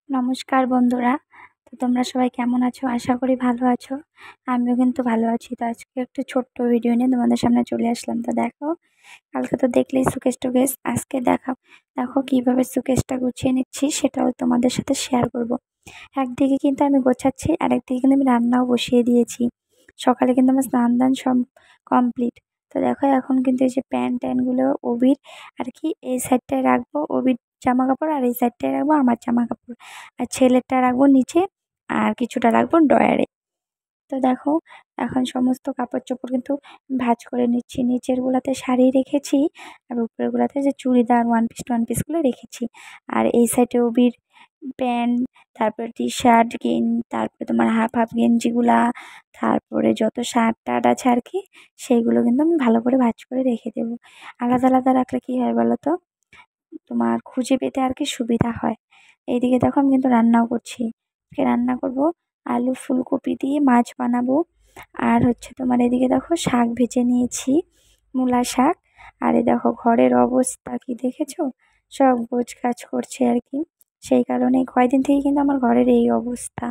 নমস্কার বন্ধুরা। তো তোমরা সবাই কেমন আছো? আশা করি ভালো আছো। আমিও কিন্তু ভালো আছি। তো আজকে একটু ছোট্ট ভিডিও নিয়ে তোমাদের সামনে চলে আসলাম। তো দেখো, কালকে তো দেখলেই সুকেশ আজকে দেখো কিভাবে সুকেশটা গুছিয়ে নিচ্ছি, সেটাও তোমাদের সাথে শেয়ার করব। একদিকে কিন্তু আমি গোছাচ্ছি, আর একদিকে কিন্তু আমি রান্নাও বসিয়ে দিয়েছি। সকালে কিন্তু আমার স্নান দান সব কমপ্লিট। তো দেখো, এখন কিন্তু এই যে প্যান্টগুলো ওবির আর কি এই সাইডটায় রাখবো, ওবির জামা কাপড়, আর এই সাইডটায় রাখবো আমার জামা কাপড়, আর ছেলেরটা রাখবো নিচে, আর কিছুটা রাখবো ড্রয়ারে। তো দেখো, এখন সমস্ত কাপড় চোপড় কিন্তু ভাঁজ করে নিচ্ছি। নিচের গুলাতে শাড়ি রেখেছি, আর উপরের গুলাতে যে চুড়িদার ওয়ান পিসগুলো রেখেছি। আর এই সাইডে ওবির প্যান্ট, তারপরে টি শার্ট তারপরে তোমার হাফ হাফ গেঞ্জিগুলা, তারপরে যত শার্ট টার্ট আছে আর কি, সেইগুলো কিন্তু আমি ভালো করে ভাঁজ করে রেখে দেবো। আলাদা আলাদা রাখলে কি হয় বলো তো, তোমার খুঁজে পেতে আর কি সুবিধা হয়। এইদিকে দেখো, আমি কিন্তু রান্নাও করছি। আজকে রান্না করব আলু ফুলকপি দিয়ে মাছ বানাবো। আর হচ্ছে তোমার এদিকে দেখো, শাক ভেজে নিয়েছি, মূলা শাক। আর এই দেখো ঘরের অবস্থা কি দেখেছো, সব গোছ গাছ করছে আর কি। সেই কারণে কয়দিন থেকে কিন্তু আমার ঘরের এই অবস্থা।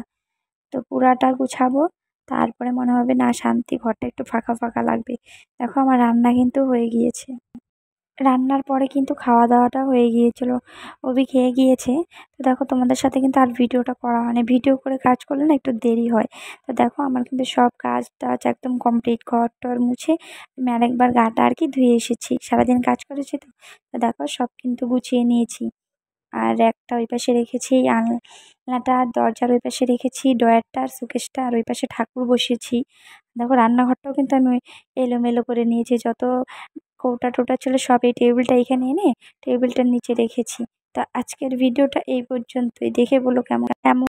তো পুরাটা গুছাবো, তারপরে মনে হবে না শান্তি, ঘরটা একটু ফাঁকা ফাঁকা লাগবে। দেখো, আমার রান্না কিন্তু হয়ে গিয়েছে। রান্নার পরে কিন্তু খাওয়া দাওয়াটা হয়ে গিয়েছিল, অভি খেয়ে গিয়েছে। তো দেখো, তোমাদের সাথে কিন্তু আর ভিডিওটা করা হয় না, ভিডিও করে কাজ করলে না একটু দেরি হয়। তো দেখো, আমার কিন্তু সব কাজ টাজ একদম কমপ্লিট, ঘর টর মুছে আমি আরেকবার গাটা আর কি ধুয়ে এসেছি, সারাদিন কাজ করেছি তো। তো দেখো, সব কিন্তু গুছিয়ে নিয়েছি। আর একটা ওই পাশে রেখেছি, আলনাটা দরজার ওই পাশে রেখেছি, ড্রয়ারটা আর সুকেশটা, আর ওই পাশে ঠাকুর বসিয়েছি। দেখো, রান্নাঘরটাও কিন্তু আমি এলোমেলো করে নিয়েছি, যত কৌটা টোটা ছিল সব এই টেবিলটা এখানে এনে টেবিলটার নিচে রেখেছি। তো আজকের ভিডিওটা এই পর্যন্তই, দেখে বলো কেমন কেমন